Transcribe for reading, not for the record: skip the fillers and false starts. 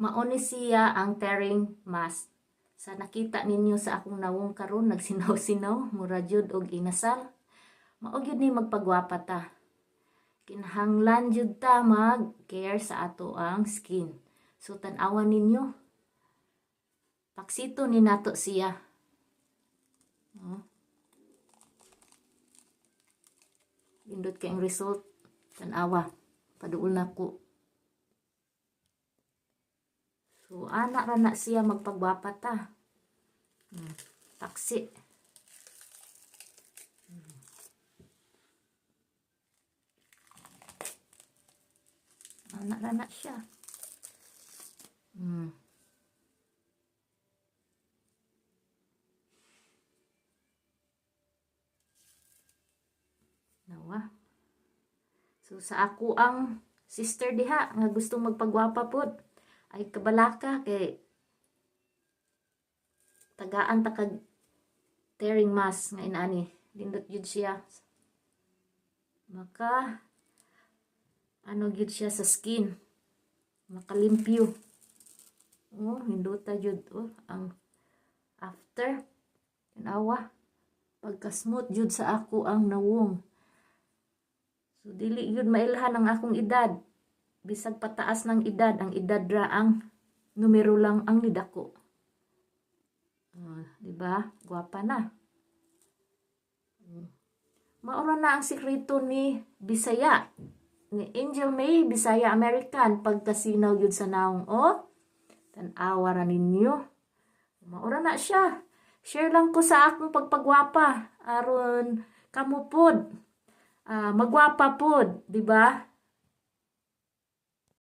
Mauni siya ang tearing mask. Sa nakita ninyo sa akong nawong karon nagsinaw-sinaw, mura jud og inasal. Mao gyud ni magpagwapa ta. Kinahanglan jud ta mag-care sa ato ang skin. So tan-awan ninyo. Paksito ni nato siya. Indot kay ang result. Tan-awa. Paduol na ko. So, anak ra na siya magpagwapa ta. Taksi. Anak ra na siya. Nawa. So, sa ako ang sister diha nga gustong magpagwapa pod. Ay kabalaka kay tagaan ta kag tearing mask nga inani. Lindot yun siya. Maka ano yun siya sa skin. Makalimpyo. Oh, hindota yun. Oh, ang after. Tinawa. Pagka-smooth yun sa ako ang nawong. So, dili yun mailhan ang akong edad. Bisag pataas ng edad, ang edad ra ang numero lang ang nidako. Diba? Gwapa na. Maura na ang sikreto ni Bisaya. Ni Angel May, Bisaya American. Pagkasinaw yun sa naong. Oh, tan-awa ra ninyo. Maura na siya. Share lang ko sa akong pagpagwapa. Aron kamupod. Magwapa pod. Diba?